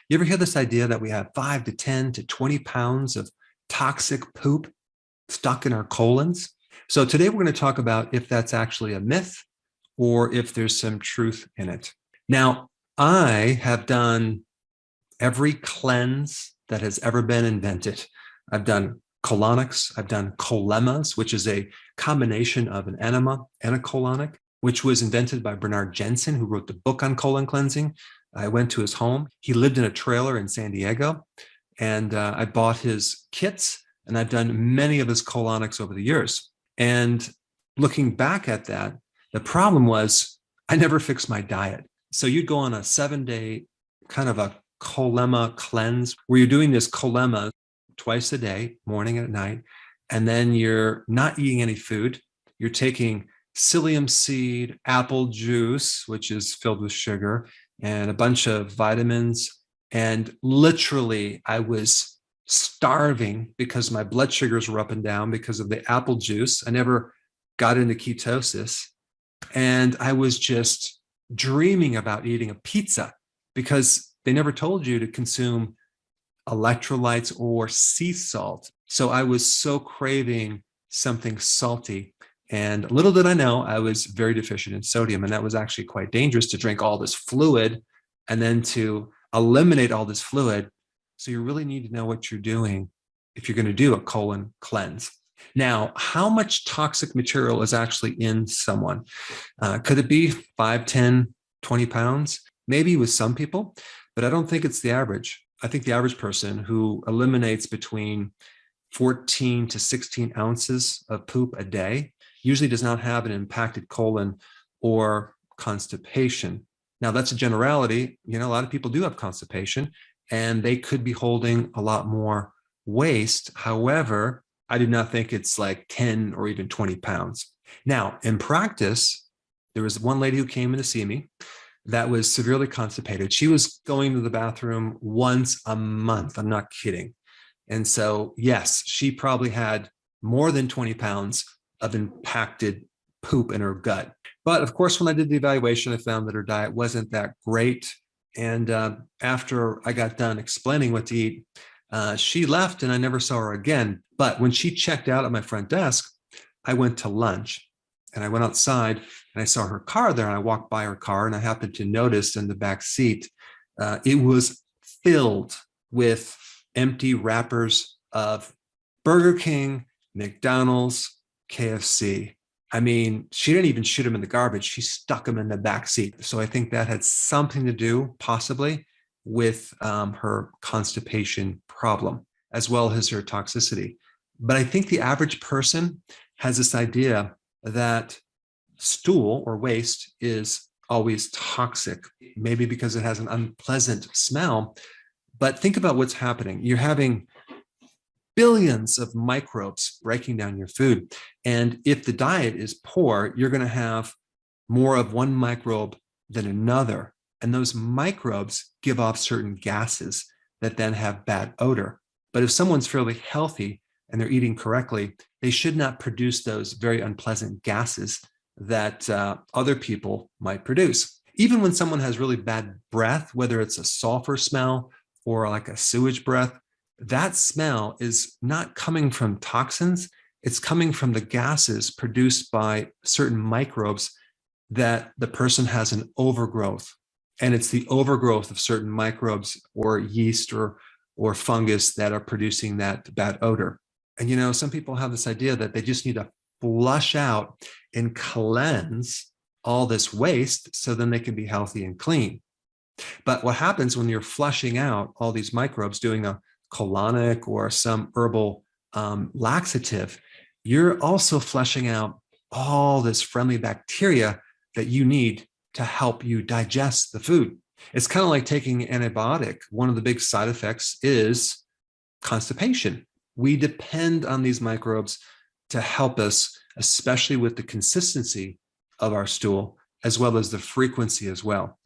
You ever hear this idea that we have 5 to 10 to 20 pounds of toxic poop stuck in our colons? So today we're going to talk about if that's actually a myth or if there's some truth in it. Now, I have done every cleanse that has ever been invented. I've done colonics, I've done colemas, which is a combination of an enema and a colonic, which was invented by Bernard Jensen, who wrote the book on colon cleansing. I went to his home. He lived in a trailer in San Diego, and I bought his kits, and I've done many of his colonics over the years. And looking back at that, the problem was I never fixed my diet. So you'd go on a 7-day kind of a colema cleanse where you're doing this colema twice a day, morning and at night, and then you're not eating any food. You're taking psyllium seed, apple juice, which is filled with sugar, and a bunch of vitamins. And literally, I was starving because my blood sugars were up and down because of the apple juice. I never got into ketosis. And I was just dreaming about eating a pizza because they never told you to consume electrolytes or sea salt. So I was so craving something salty. And little did I know, I was very deficient in sodium. And that was actually quite dangerous to drink all this fluid and then to eliminate all this fluid. So you really need to know what you're doing if you're going to do a colon cleanse. Now, how much toxic material is actually in someone? Could it be 5, 10, 20 pounds? Maybe with some people, but I don't think it's the average. I think the average person who eliminates between 14 to 16 ounces of poop a day usually does not have an impacted colon or constipation. Now, that's a generality. A lot of people do have constipation and they could be holding a lot more waste. However, I do not think it's like 10 or even 20 pounds. Now, in practice, there was one lady who came in to see me that was severely constipated. She was going to the bathroom once a month. I'm not kidding. And so, yes, she probably had more than 20 pounds of impacted poop in her gut. But of course, when I did the evaluation, I found that her diet wasn't that great. And after I got done explaining what to eat, she left and I never saw her again. But when she checked out at my front desk, I went to lunch and I went outside and I saw her car there. And I walked by her car and I happened to notice in the back seat, it was filled with empty wrappers of Burger King, McDonald's, KFC. I mean, she didn't even shoot them in the garbage. She stuck them in the back seat. So I think that had something to do possibly with her constipation problem, as well as her toxicity. But I think the average person has this idea that stool or waste is always toxic, maybe because it has an unpleasant smell. But think about what's happening. You're having billions of microbes breaking down your food. And if the diet is poor, you're going to have more of one microbe than another. And those microbes give off certain gases that then have bad odor. But if someone's fairly healthy and they're eating correctly, they should not produce those very unpleasant gases that other people might produce. Even when someone has really bad breath, whether it's a sulfur smell or like a sewage breath, that smell is not coming from toxins. It's coming from the gases produced by certain microbes that the person has an overgrowth. And it's the overgrowth of certain microbes or yeast or fungus that are producing that bad odor. And some people have this idea that they just need to flush out and cleanse all this waste so then they can be healthy and clean. But what happens when you're flushing out all these microbes, doing a colonic or some herbal laxative, you're also flushing out all this friendly bacteria that you need to help you digest the food. It's kind of like taking an antibiotic. One of the big side effects is constipation. We depend on these microbes to help us, especially with the consistency of our stool, as well as the frequency as well.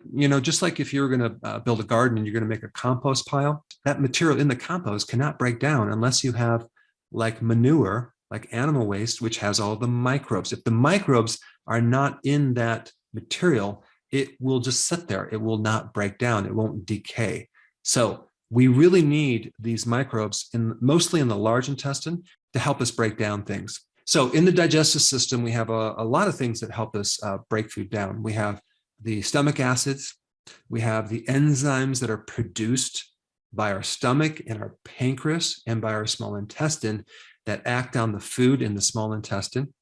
Just like if you're going to build a garden and you're going to make a compost pile, that material in the compost cannot break down unless you have like manure, like animal waste, which has all the microbes. If the microbes are not in that material, it will just sit there. It will not break down. It won't decay. So we really need these microbes mostly in the large intestine to help us break down things. So in the digestive system, we have a lot of things that help us break food down. We have the stomach acids. We have the enzymes that are produced by our stomach and our pancreas and by our small intestine that act on the food in the small intestine.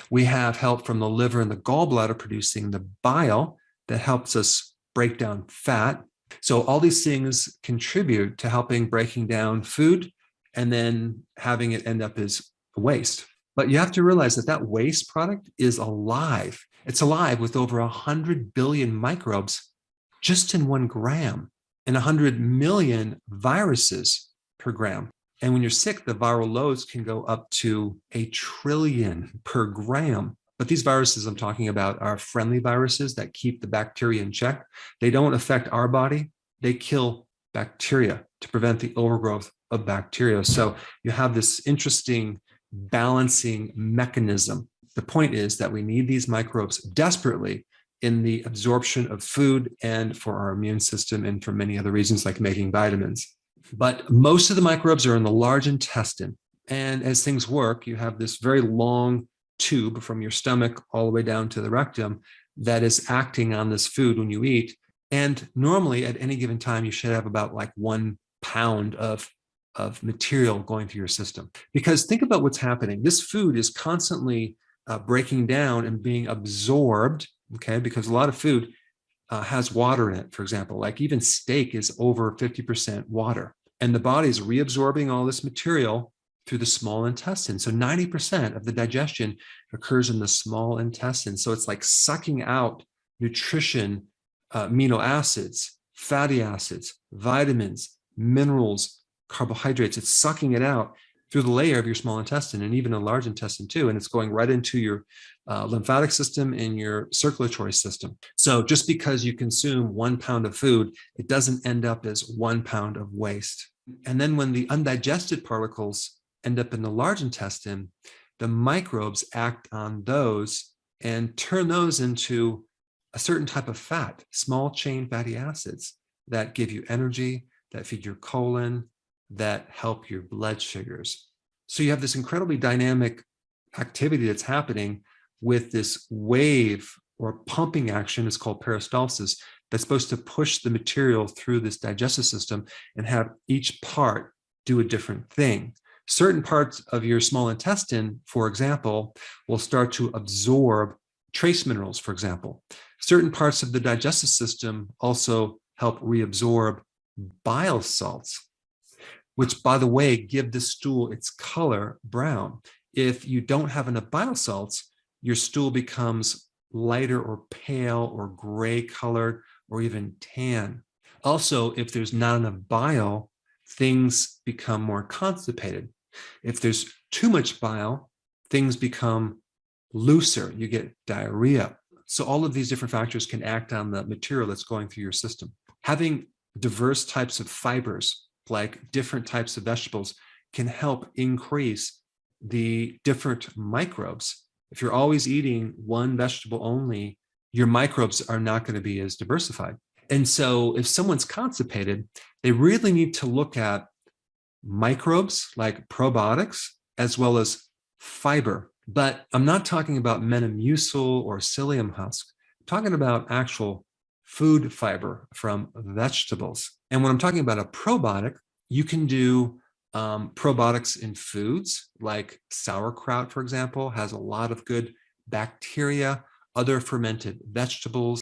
We have help from the liver and the gallbladder producing the bile that helps us break down fat. So all these things contribute to helping breaking down food and then having it end up as waste. But you have to realize that that waste product is alive. It's alive with over 100 billion microbes just in 1 gram and 100 million viruses per gram. And when you're sick, the viral loads can go up to 1 trillion per gram. But these viruses I'm talking about are friendly viruses that keep the bacteria in check. They don't affect our body. They kill bacteria to prevent the overgrowth of bacteria. So you have this interesting balancing mechanism. The point is that we need these microbes desperately in the absorption of food and for our immune system and for many other reasons like making vitamins. But most of the microbes are in the large intestine. And as things work, you have this very long tube from your stomach all the way down to the rectum that is acting on this food when you eat. And normally at any given time, you should have about like 1 pound of material going through your system. Because think about what's happening. This food is constantly breaking down and being absorbed, okay? Because a lot of food has water in it, for example, like even steak is over 50% water. And the body is reabsorbing all this material through the small intestine. So 90% of the digestion occurs in the small intestine. So it's like sucking out nutrition, amino acids, fatty acids, vitamins, minerals, carbohydrates. It's sucking it out through the layer of your small intestine and even a large intestine too. And it's going right into your lymphatic system and your circulatory system. So just because you consume 1 pound of food, it doesn't end up as 1 pound of waste. And then when the undigested particles end up in the large intestine, the microbes act on those and turn those into a certain type of fat, small chain fatty acids that give you energy, that feed your colon, that help your blood sugars. So you have this incredibly dynamic activity that's happening with this wave or pumping action. It's called peristalsis, that's supposed to push the material through this digestive system and have each part do a different thing. Certain parts of your small intestine, for example, will start to absorb trace minerals, for example. Certain parts of the digestive system also help reabsorb bile salts, which, by the way, give the stool its color brown. If you don't have enough bile salts, your stool becomes lighter or pale or gray colored or even tan. Also, if there's not enough bile, things become more constipated. If there's too much bile, things become looser. You get diarrhea. So all of these different factors can act on the material that's going through your system. Having diverse types of fibers, like different types of vegetables, can help increase the different microbes. If you're always eating one vegetable only, your microbes are not going to be as diversified. And so if someone's constipated, they really need to look at microbes like probiotics as well as fiber. But I'm not talking about metamucil or psyllium husk. I'm talking about actual food fiber from vegetables. And when I'm talking about a probiotic, you can do probiotics in foods like sauerkraut, for example, has a lot of good bacteria. Other fermented vegetables